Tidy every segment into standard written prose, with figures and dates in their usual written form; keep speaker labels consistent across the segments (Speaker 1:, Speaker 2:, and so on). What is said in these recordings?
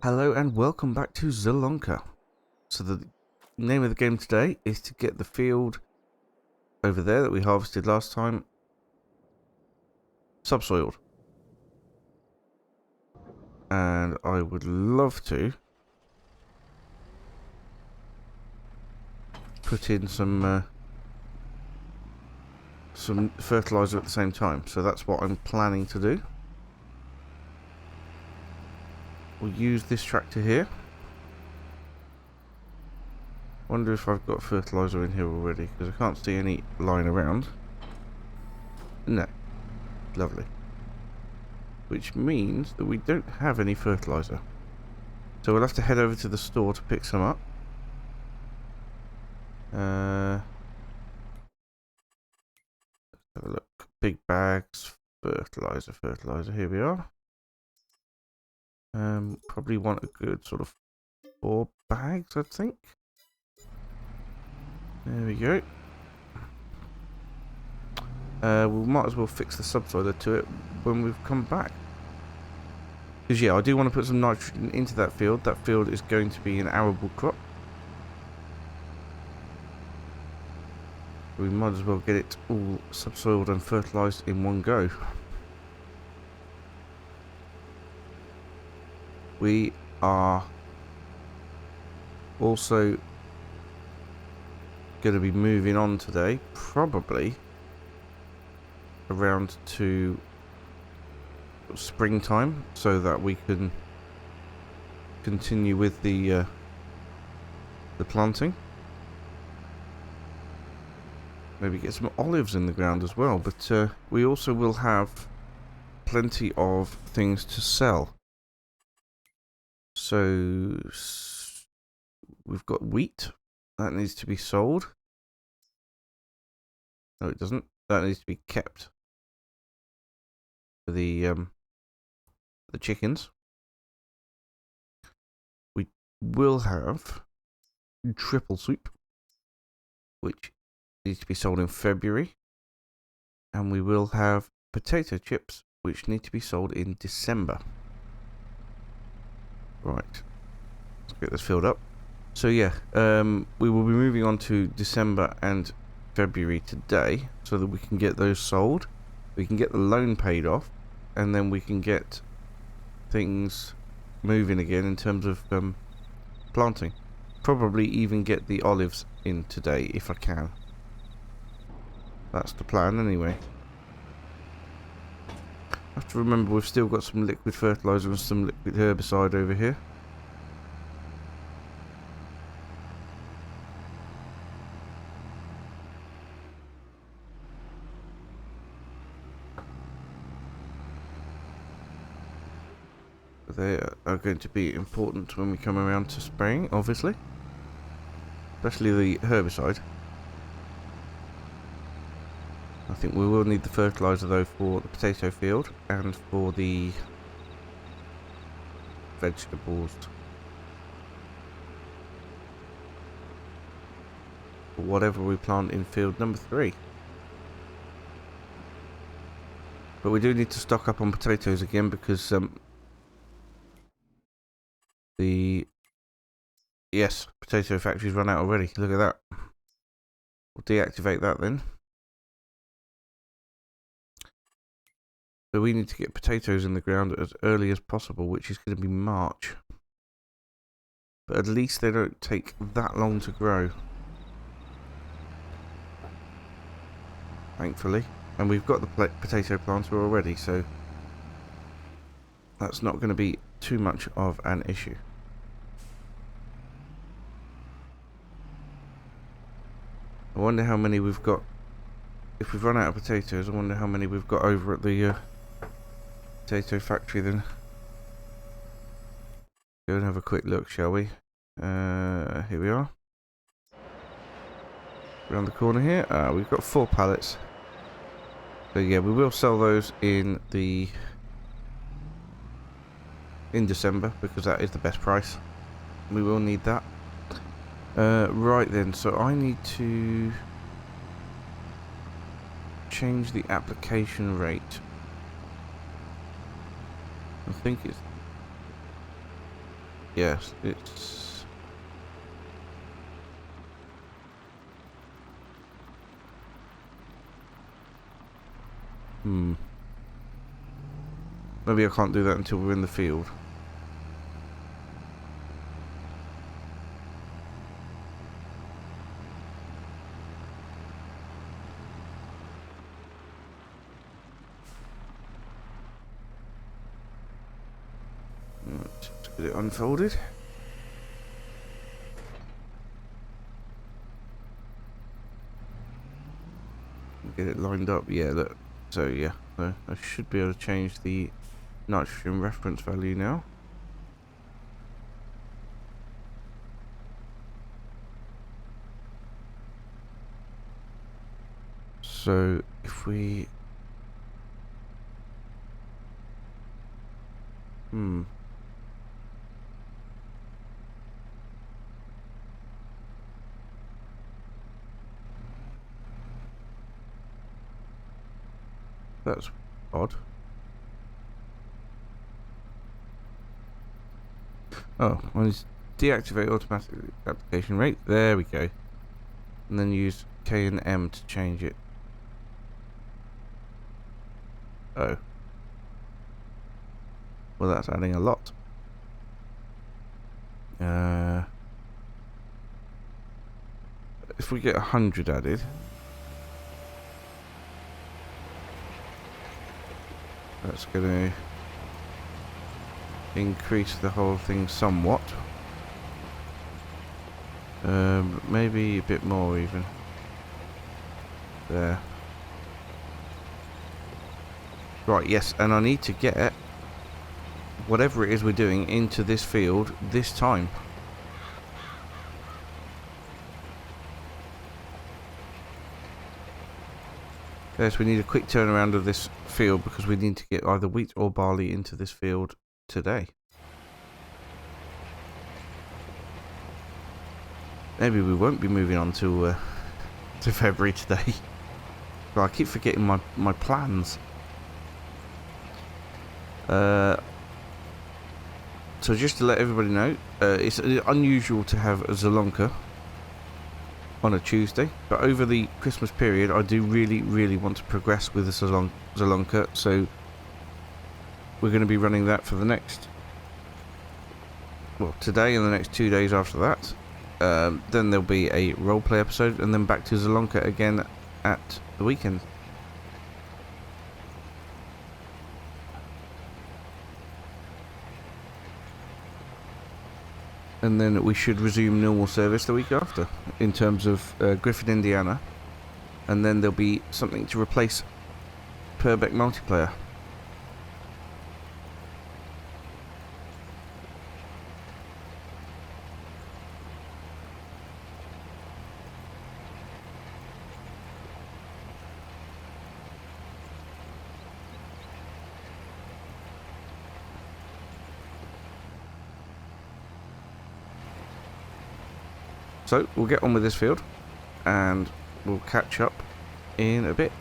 Speaker 1: Hello and welcome back to Zielonka. So the name of the game today is to get the field over there that we harvested last time subsoiled. And I would love to put in some fertilizer at the same time. So that's what I'm planning to do. We'll use this tractor here. Wonder if I've got fertilizer in here already, because I can't see any lying around. No. Lovely. Which means that we don't have any fertilizer. So we'll have to head over to the store to pick some up. Let's have a look. Big bags, fertilizer. Here we are. Probably want a good sort of 4 bags, I think. There we go. We might as well fix the subsoiler to it when we've come back. Because yeah, I do want to put some nitrogen into that field. That field is going to be an arable crop. We might as well get it all subsoiled and fertilised in one go. We are also going to be moving on today, probably around to springtime, so that we can continue with the planting. Maybe get some olives in the ground as well, but we also will have plenty of things to sell. So we've got wheat that needs to be sold. No, it doesn't. That needs to be kept for the chickens. We will have triple soup, which needs to be sold in February, and we will have potato chips, which need to be sold in December. Right, let's get this filled up. So yeah, we will be moving on to December and February today, so that we can get those sold, we can get the loan paid off, and then we can get things moving again in terms of planting. Probably even get the olives in today if I can. That's the plan anyway. I have to remember we've still got some liquid fertilizer and some liquid herbicide over here. They are going to be important when we come around to spraying, obviously. Especially the herbicide. I think we will need the fertilizer though for the potato field and for the vegetables. For whatever we plant in field number 3. But we do need to stock up on potatoes again because potato factory's run out already. Look at that. We'll deactivate that then. So we need to get potatoes in the ground as early as possible, which is going to be March. But at least they don't take that long to grow. Thankfully. And we've got the potato planter already, so that's not going to be too much of an issue. I wonder how many we've got. If we've run out of potatoes, I wonder how many we've got over at the potato factory then. Go and have a quick look, shall we? Here we are. Around the corner here. We've got 4 pallets. So yeah, we will sell those in December because that is the best price. We will need that. Right then, so I need to change the application rate. I think it's Yes, it's... Maybe I can't do that until we're in the field. Right, let's get it unfolded. Get it lined up. Yeah, look. So yeah, so I should be able to change the nitrogen reference value now. So if we that's odd. Oh, well, it's deactivate automatic application rate. There we go. And then use K and M to change it. Oh. Well, that's adding a lot. If we get 100 added, that's going to increase the whole thing somewhat. Maybe a bit more even. There. Right, yes, and I need to get whatever it is we're doing into this field this time. Yes, we need a quick turnaround of this field because we need to get either wheat or barley into this field today. Maybe we won't be moving on to February today. But I keep forgetting my plans. So just to let everybody know, it's unusual to have a Zielonka on a Tuesday, but over the Christmas period I do really want to progress with the Zielonka, so we're going to be running that for the next, well, today and the next 2 days after that. Then there'll be a roleplay episode and then back to Zielonka again at the weekend. And then we should resume normal service the week after, in terms of Griffin, Indiana. And then there'll be something to replace Purbeck multiplayer. So we'll get on with this field and we'll catch up in a bit.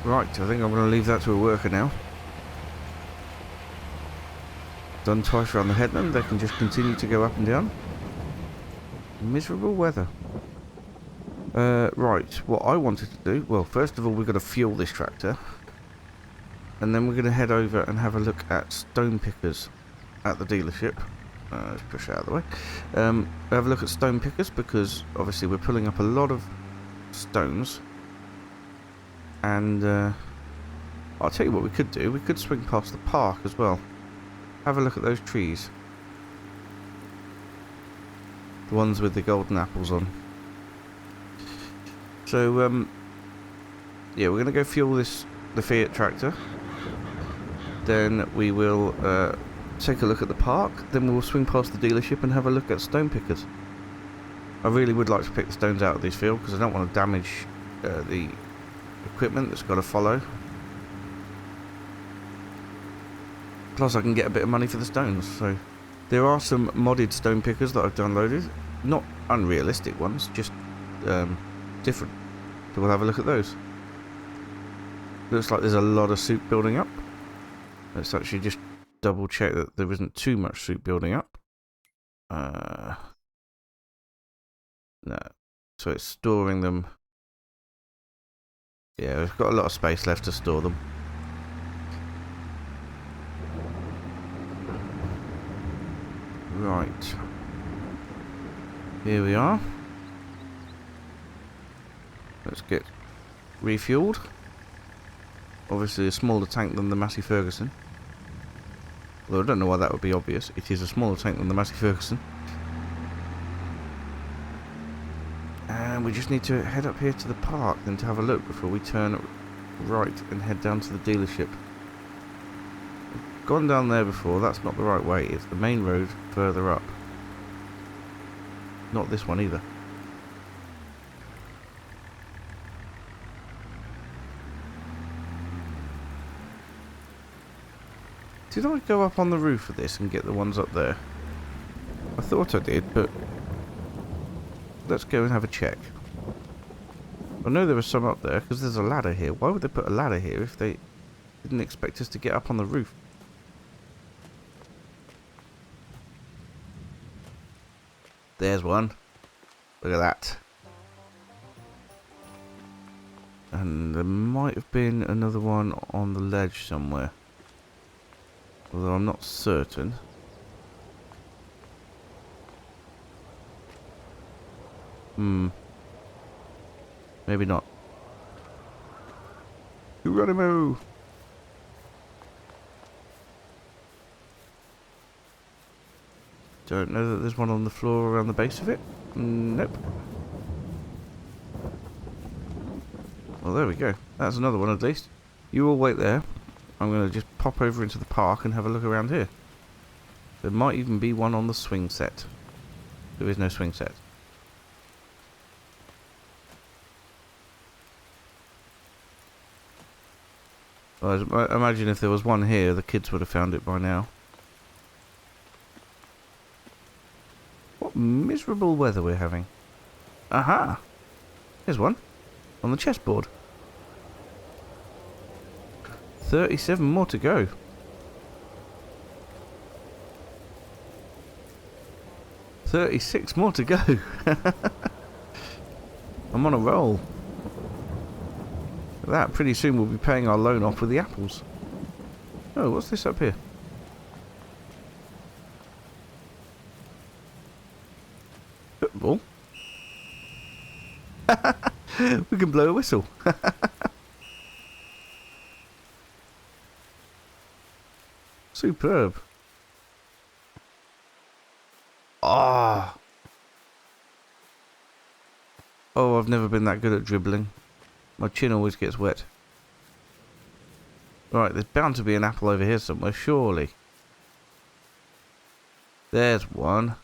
Speaker 1: Right, I think I'm going to leave that to a worker now. Done twice around the headland, they can just continue to go up and down. Miserable weather. Right, what I wanted to do, well, first of all, we've got to fuel this tractor. And then we're going to head over and have a look at stone pickers at the dealership. Let's push it out of the way. Have a look at stone pickers because obviously we're pulling up a lot of stones. And I'll tell you what we could do. We could swing past the park as well. Have a look at those trees. The ones with the golden apples on. So, yeah, we're going to go fuel the Fiat tractor. Then we will take a look at the park. Then we'll swing past the dealership and have a look at stone pickers. I really would like to pick the stones out of this field because I don't want to damage the equipment that's got to follow. Plus I can get a bit of money for the stones. So there are some modded stone pickers that I've downloaded. Not unrealistic ones, just different. So we'll have a look at those. Looks like there's a lot of soup building up. Let's actually just double check that there isn't too much soup building up. No. So it's storing them. Yeah, we've got a lot of space left to store them. Right. Here we are. Let's get refueled. Obviously a smaller tank than the Massey Ferguson. Although I don't know why that would be obvious. It is a smaller tank than the Massey Ferguson. And we just need to head up here to the park then to have a look before we turn right and head down to the dealership. I've gone down there before. That's not the right way. It's the main road further up. Not this one either. Did I go up on the roof of this and get the ones up there? I thought I did, but let's go and have a check. I know there was some up there because there's a ladder here. Why would they put a ladder here if they didn't expect us to get up on the roof? There's one. Look at that. And there might have been another one on the ledge somewhere. Although I'm not certain. Maybe not. Geronimo! Don't know that there's one on the floor around the base of it. Nope. Well, there we go. That's another one at least. You all wait there. I'm going to just pop over into the park and have a look around here. There might even be one on the swing set. There is no swing set. Well, I imagine if there was one here, the kids would have found it by now. What miserable weather we're having. Aha! Here's one. On the chessboard. 37 more to go. $36 more to go. I'm on a roll. Look at that, pretty soon we'll be paying our loan off with the apples. Oh, what's this up here? Football? We can blow a whistle. Superb. Ah. Oh, I've never been that good at dribbling. My chin always gets wet. Right, there's bound to be an apple over here somewhere, surely. There's one.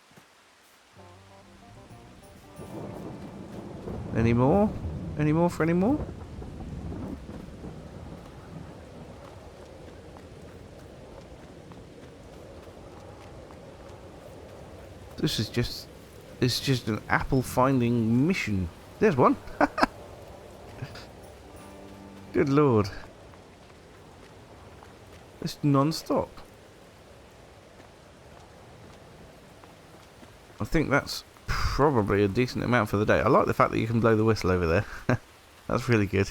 Speaker 1: Any more? Any more for any more? This is just... It's just an apple finding mission. There's one. Good lord. It's non-stop. I think that's probably a decent amount for the day. I like the fact that you can blow the whistle over there. That's really good.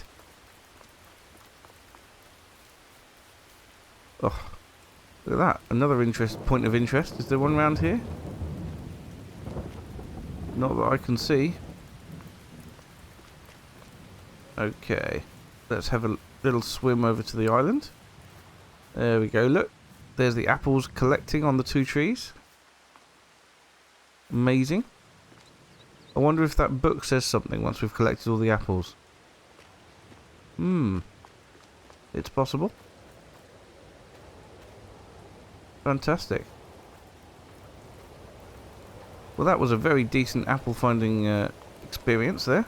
Speaker 1: Oh, look at that. Another point of interest. Is there one around here? Not that I can see. Okay. Let's have a little swim over to the island. There we go, look. There's the apples collecting on the 2 trees. Amazing. I wonder if that book says something once we've collected all the apples. It's possible. Fantastic. Well, that was a very decent apple finding experience there.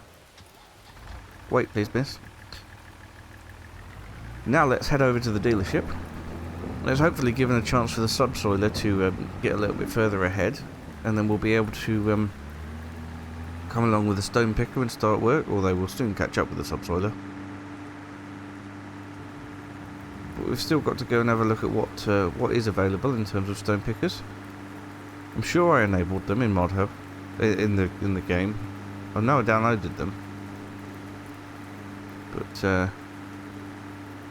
Speaker 1: Wait, please, miss. Now let's head over to the dealership. Let's hopefully give it a chance for the subsoiler to get a little bit further ahead, and then we'll be able to come along with the stone picker and start work, although we'll soon catch up with the subsoiler. But we've still got to go and have a look at what is available in terms of stone pickers. I'm sure I enabled them in ModHub, in the game. I know I downloaded them, but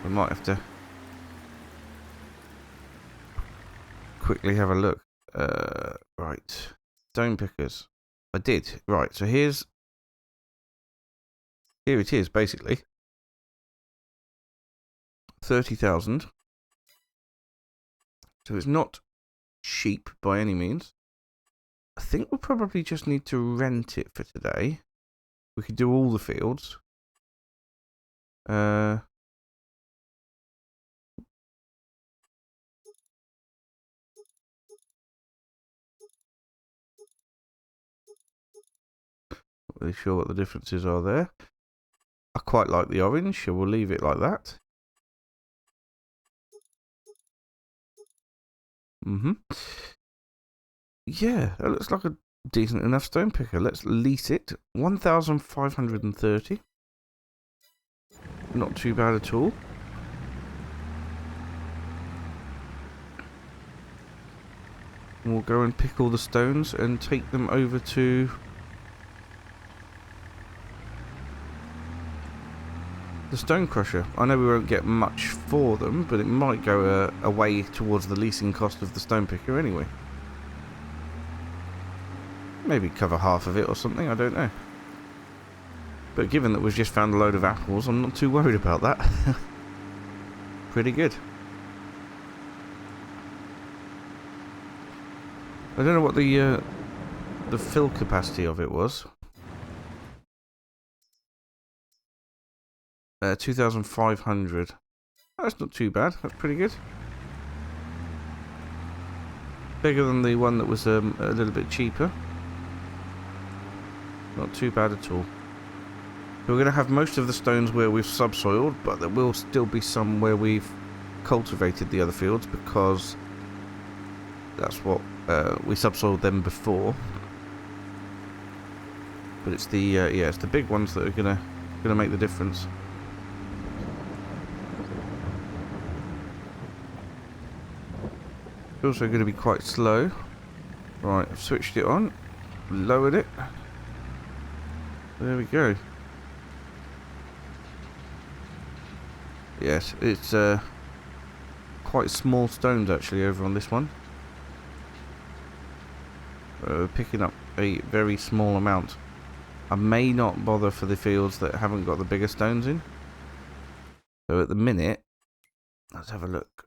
Speaker 1: we might have to quickly have a look. Right, stone pickers. I did. Right, so here it is, basically. 30,000. So it's not cheap by any means. I think we'll probably just need to rent it for today. We could do all the fields. Not really sure what the differences are there. I quite like the orange, so we'll leave it like that. Yeah, that looks like a decent enough stone picker. Let's lease it. 1,530. Not too bad at all. And we'll go and pick all the stones and take them over to the stone crusher. I know we won't get much for them, but it might go a way towards the leasing cost of the stone picker anyway. Maybe cover half of it or something, I don't know. But given that we've just found a load of apples, I'm not too worried about that. Pretty good. I don't know what the fill capacity of it was. 2,500. That's not too bad. That's pretty good. Bigger than the one that was a little bit cheaper. Not too bad at all. We're going to have most of the stones where we've subsoiled, but there will still be some where we've cultivated the other fields, because that's what we subsoiled them before. But it's the yeah, it's the big ones that are gonna make the difference. It's also going to be quite slow. Right, I've switched it on, lowered it. There we go. Yes, it's quite small stones actually over on this one. We're picking up a very small amount. I may not bother for the fields that haven't got the bigger stones in. So at the minute, let's have a look.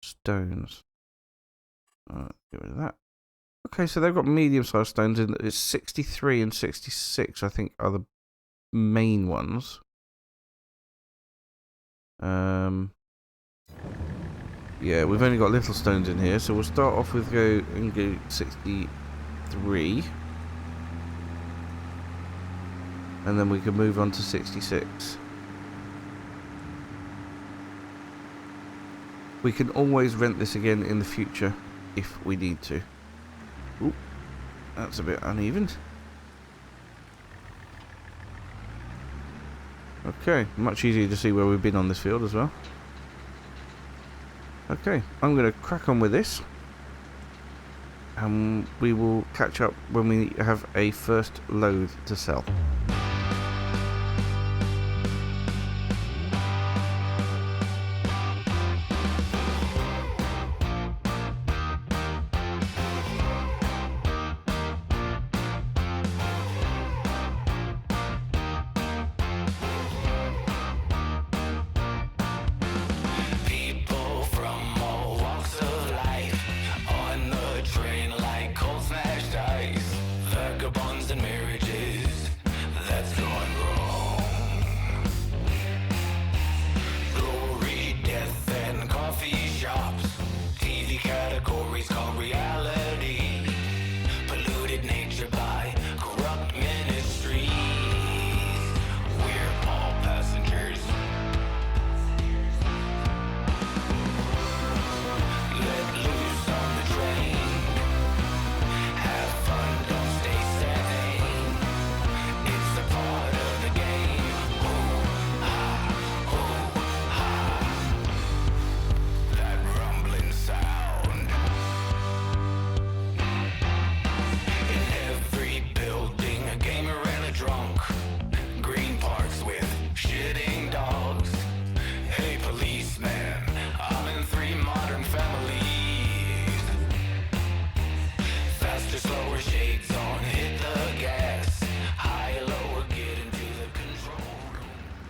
Speaker 1: Stones. Get rid of that. Okay, so they've got medium-sized stones in. It's 63 and 66, I think, are the main ones. Yeah, we've only got little stones in here, so we'll start off with go 63, and then we can move on to 66. We can always rent this again in the future if we need to. Ooh, that's a bit uneven. Okay, much easier to see where we've been on this field as well. Okay, I'm going to crack on with this, and we will catch up when we have a first load to sell.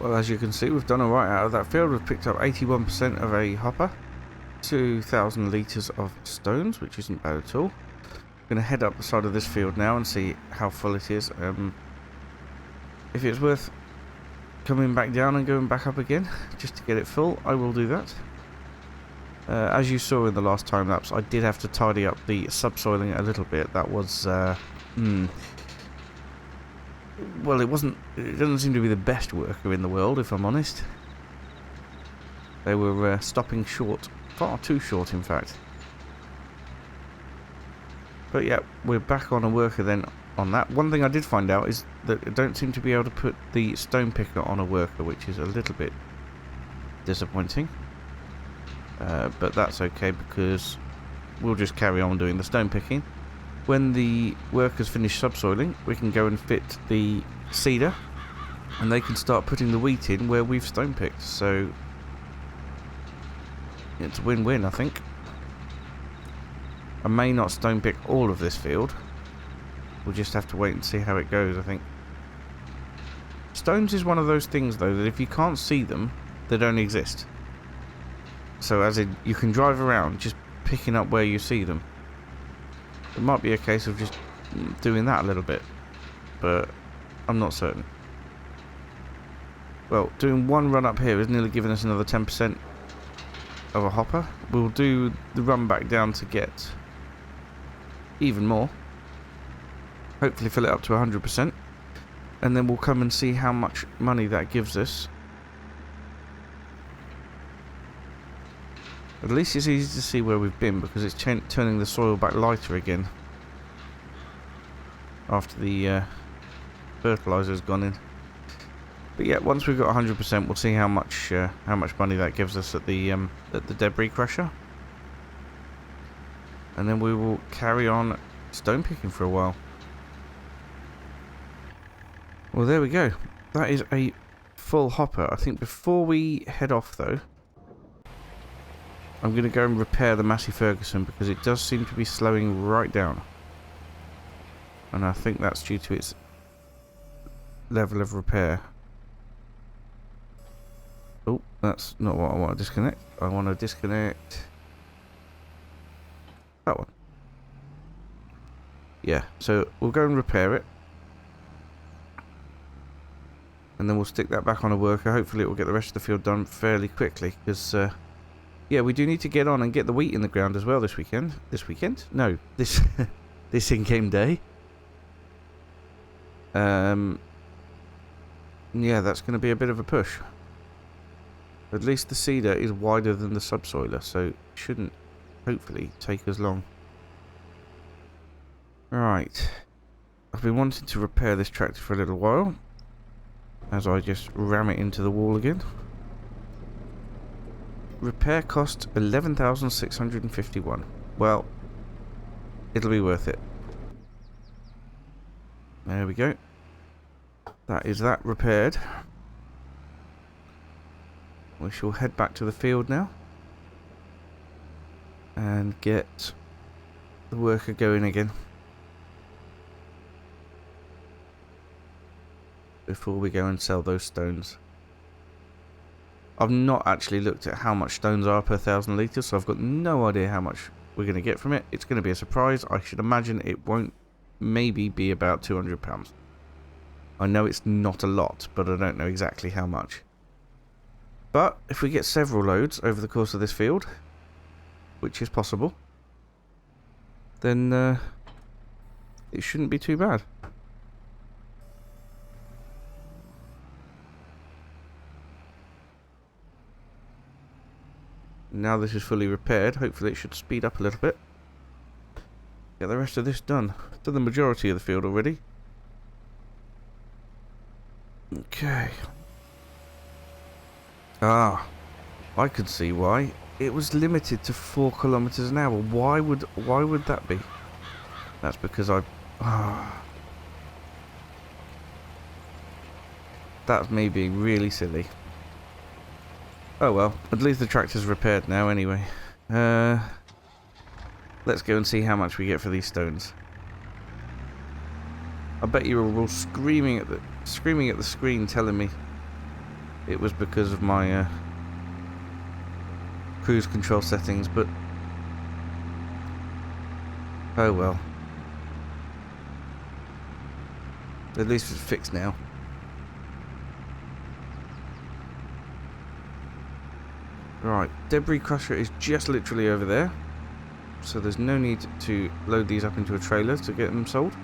Speaker 1: Well, as you can see, we've done alright out of that field. We've picked up 81% of a hopper, 2,000 litres of stones, which isn't bad at all. I'm going to head up the side of this field now and see how full it is. If it's worth coming back down and going back up again just to get it full, I will do that. As you saw in the last time lapse, I did have to tidy up the subsoiling a little bit. That was well, it doesn't seem to be the best worker in the world, if I'm honest. They were stopping short, far too short in fact. But yeah, we're back on a worker then on that. One thing I did find out is that I don't seem to be able to put the stone picker on a worker, which is a little bit disappointing. But that's okay, because we'll just carry on doing the stone picking. When the workers finish subsoiling, we can go and fit the seeder, and they can start putting the wheat in where we've stone picked. So it's a win-win, I think. I may not stone pick all of this field. We'll just have to wait and see how it goes, I think. Stones is one of those things, though, that if you can't see them, they don't exist. So as in, you can drive around just picking up where you see them. It might be a case of just doing that a little bit, but I'm not certain. Well, doing one run up here is nearly giving us another 10% of a hopper. We'll do the run back down to get even more. Hopefully fill it up to 100%. And then we'll come and see how much money that gives us. At least it's easy to see where we've been, because it's turning the soil back lighter again after the fertilizer's gone in. But yeah, once we've got 100%, we'll see how much money that gives us at the debris crusher, and then we will carry on stone picking for a while. Well, there we go. That is a full hopper. I think before we head off, though, I'm going to go and repair the Massey Ferguson, because it does seem to be slowing right down. And I think that's due to its level of repair. Oh, that's not what I want to disconnect. I want to disconnect that one. Yeah, so we'll go and repair it. And then we'll stick that back on a worker. Hopefully it will get the rest of the field done fairly quickly, because yeah, we do need to get on and get the wheat in the ground as well this weekend. This weekend? No, this this in-game day. Yeah, that's going to be a bit of a push. At least the seeder is wider than the subsoiler, so it shouldn't, hopefully, take as long. Right. I've been wanting to repair this tractor for a little while, as I just ram it into the wall again. Repair cost 11,651. Well, it'll be worth it. There we go. That is that repaired. We shall head back to the field now and get the worker going again before we go and sell those stones. I've not actually looked at how much stones are per 1,000 litres, so I've got no idea how much we're going to get from it. It's going to be a surprise. I should imagine it won't maybe be about £200. I know it's not a lot, but I don't know exactly how much. But if we get several loads over the course of this field, which is possible, then it shouldn't be too bad. Now this is fully repaired, hopefully it should speed up a little bit. Get the rest of this done. Done the majority of the field already. Okay. Ah, I could see why. It was limited to 4 kilometers an hour. Why would that be? That's because that's me being really silly. Oh well, at least the tractor's repaired now anyway. Let's go and see how much we get for these stones. I bet you were all screaming at the screen telling me it was because of my cruise control settings, but oh well. At least it's fixed now. Right, debris crusher is just literally over there, so there's no need to load these up into a trailer to get them sold.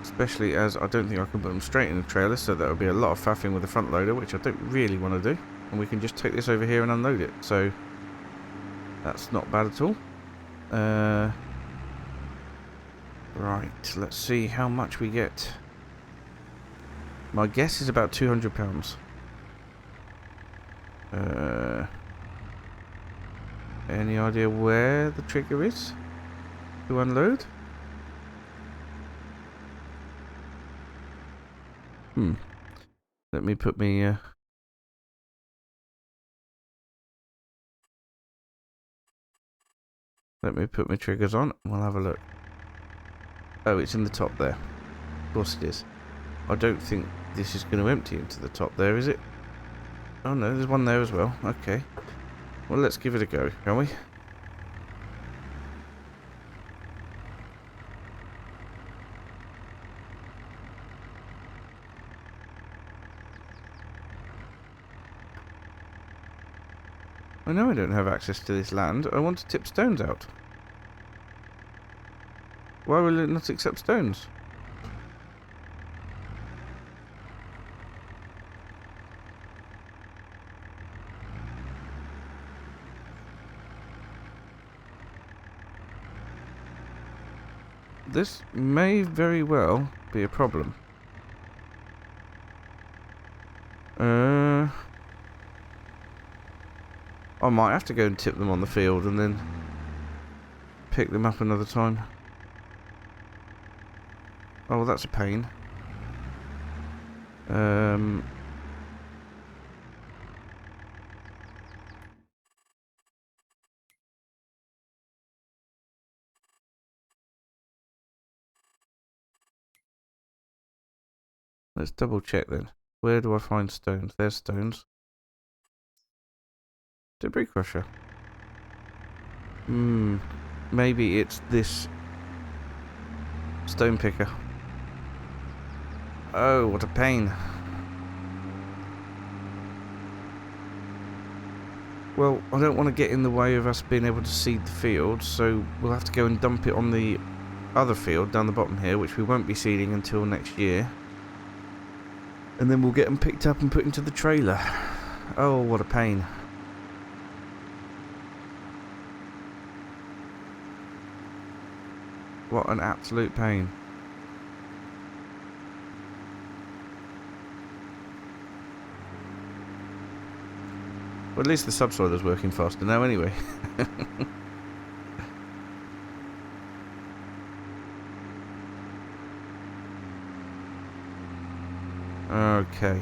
Speaker 1: Especially as I don't think I can put them straight in the trailer, so that would be a lot of faffing with the front loader, which I don't really want to do. And we can just take this over here and unload it, so that's not bad at all. Right, let's see how much we get. My guess is about £200. Any idea where the trigger is to unload? Let me put me let me put my triggers on and we'll have a look. Oh, it's in the top there. Of course it is. I don't think this is going to empty into the top there, is it? Oh no, there's one there as well. Okay. Well, let's give it a go, shall we? I know I don't have access to this land. I want to tip stones out. Why will it not accept stones? This may very well be a problem. I might have to go and tip them on the field and then pick them up another time. Oh, well, that's a pain. Let's double check then. Where do I find stones? There's stones. Debris crusher. Maybe it's this stone picker. Oh, what a pain. Well, I don't want to get in the way of us being able to seed the field, so we'll have to go and dump it on the other field down the bottom here, which we won't be seeding until next year. And then we'll get them picked up and put into the trailer. Oh, what a pain. What an absolute pain. Well, at least the subsoiler's working faster now anyway. Okay.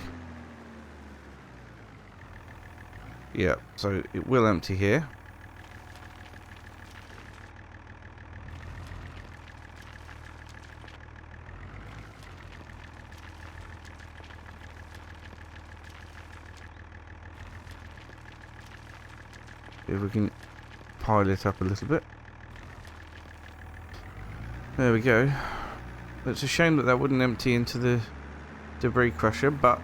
Speaker 1: Yeah, so it will empty here. If we can pile it up a little bit. There we go. It's a shame that that wouldn't empty into the debris crusher, but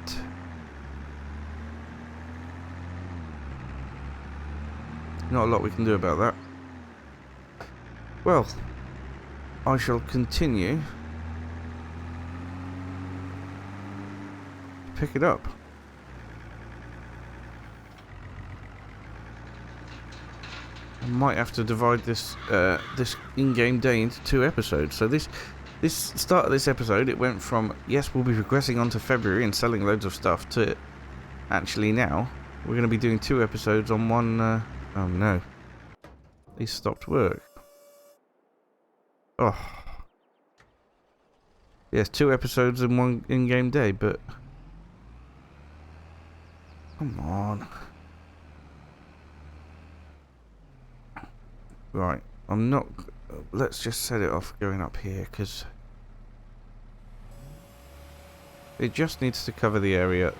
Speaker 1: not a lot we can do about that. Well, I shall continue to pick it up. I might have to divide this this in-game day into 2 episodes. So this start of this episode, it went from, yes, we'll be progressing on to February and selling loads of stuff, to actually now we're going to be doing 2 episodes on one. Oh no, these stopped work. Oh, yes, 2 episodes in one in-game day, but come on. Right, I'm not. Let's just set it off going up here, because It just needs to cover the area.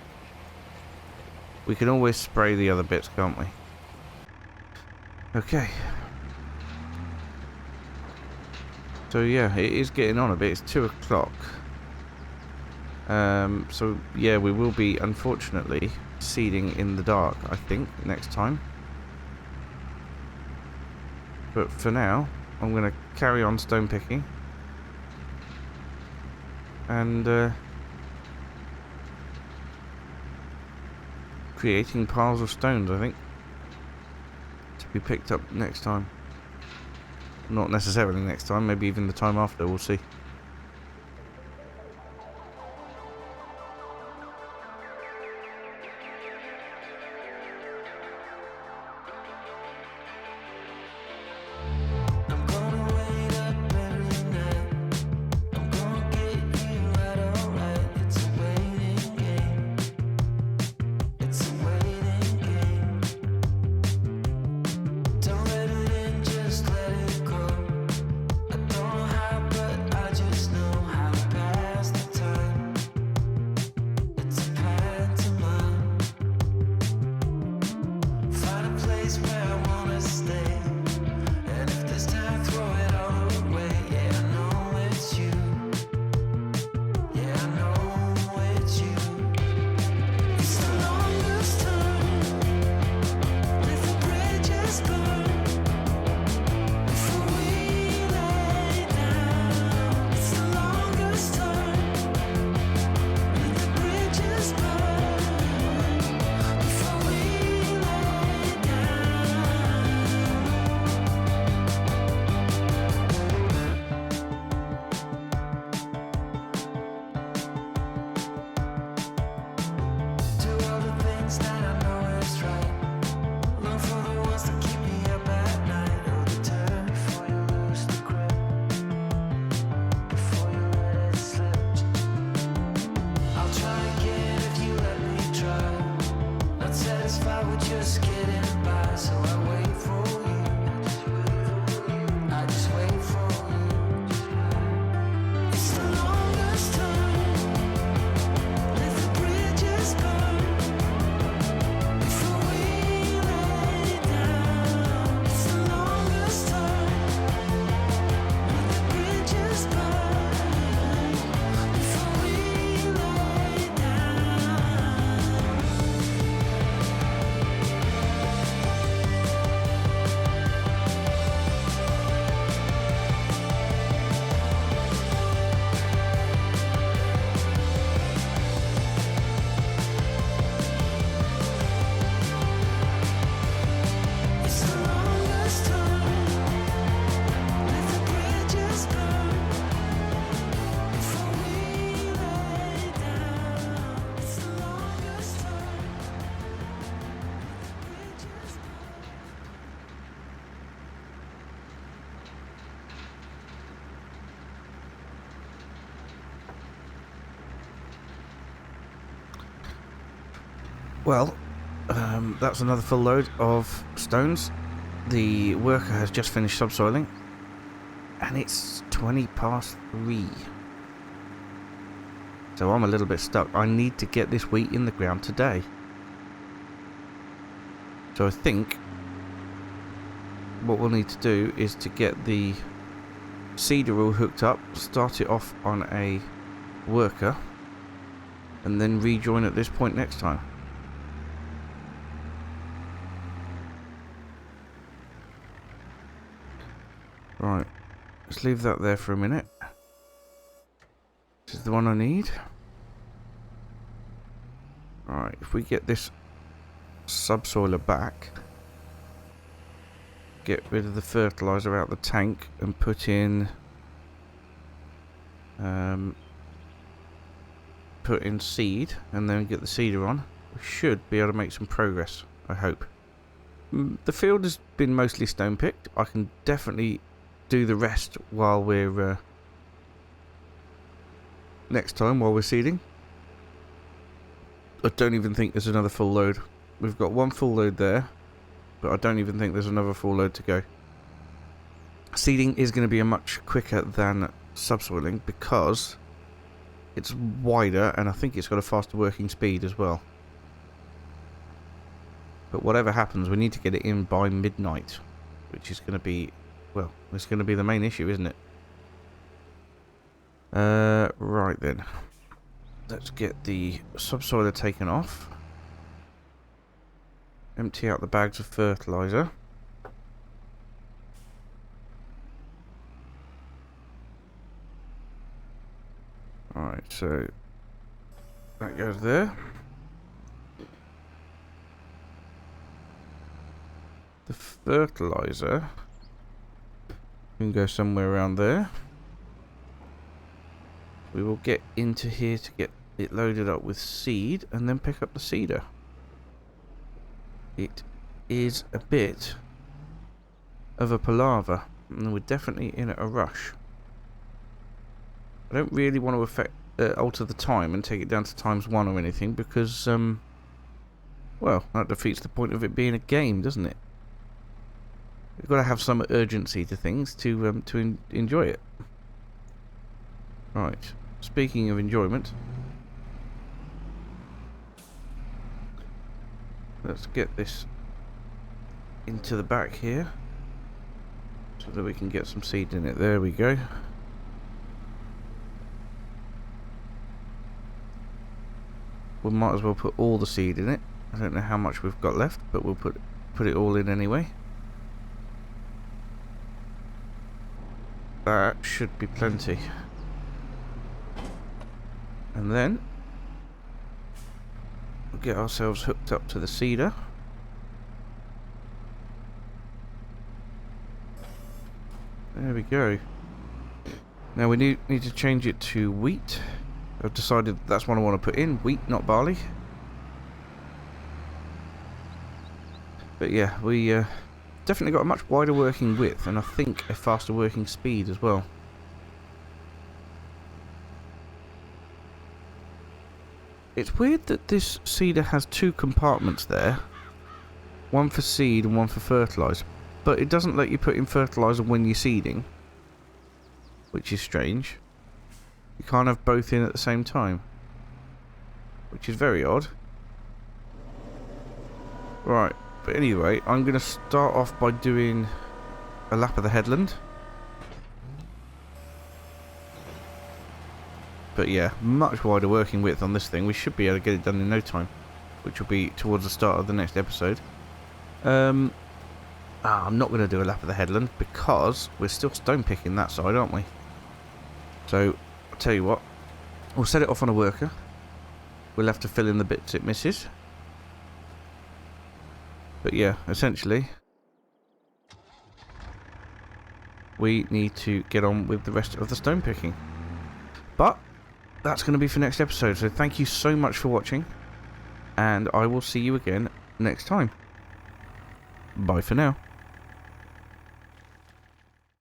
Speaker 1: We can always spray the other bits, can't we? Okay. So yeah, it is getting on a bit. It's 2 o'clock. So yeah, we will be, unfortunately, seeding in the dark, I think, next time. But for now, I'm going to carry on stone picking. And creating piles of stones, I think, to be picked up next time. Not necessarily next time, maybe even the time after, we'll see. Well, that's another full load of stones. The worker has just finished subsoiling, and it's 20 past 3. So I'm a little bit stuck. I need to get this wheat in the ground today. So I think what we'll need to do is to get the seeder all hooked up, start it off on a worker, and then rejoin at this point next time. Right, let's leave that there for a minute. This is the one I need. Alright, if we get this subsoiler back, get rid of the fertilizer out the tank and put in seed, and then get the seeder on, we should be able to make some progress, I hope. The field has been mostly stone picked. I can definitely do the rest while we're next time while we're seeding. I don't even think there's another full load. We've got one full load there, but I don't even think there's another full load to go. Seeding is going to be a much quicker than subsoiling because It's wider, and I think it's got a faster working speed as well. But whatever happens, we need to get it in by midnight, which is going to be, well, it's going to be the main issue, isn't it? Right then. Let's get the subsoiler taken off. Empty out the bags of fertilizer. Alright, so that goes there. The fertilizer can go somewhere around there. We will get into here to get it loaded up with seed and then pick up the seeder. It is a bit of a palaver, and we're definitely in a rush. I don't really want to alter the time and take it down to ×1 or anything, because well, that defeats the point of it being a game, doesn't it? You've got to have some urgency to things to enjoy it. Right. Speaking of enjoyment, let's get this into the back here so that we can get some seed in it. There we go. We might as well put all the seed in it. I don't know how much we've got left, but we'll put it all in anyway. That should be plenty. And then we'll get ourselves hooked up to the seeder. There we go. Now we need to change it to wheat. I've decided that's what I want to put in. Wheat, not barley. But yeah, we definitely got a much wider working width, and I think a faster working speed as well. It's weird that this seeder has two compartments there. One for seed and one for fertiliser. But it doesn't let you put in fertiliser when you're seeding, which is strange. You can't have both in at the same time, which is very odd. Right, but anyway, I'm going to start off by doing a lap of the headland. But yeah, much wider working width on this thing. We should be able to get it done in no time, which will be towards the start of the next episode. I'm not going to do a lap of the headland because we're still stone picking that side, aren't we? So, I'll tell you what, we'll set it off on a worker. We'll have to fill in the bits it misses. But yeah, essentially, we need to get on with the rest of the stone picking. But that's going to be for next episode, so thank you so much for watching, and I will see you again next time. Bye for now.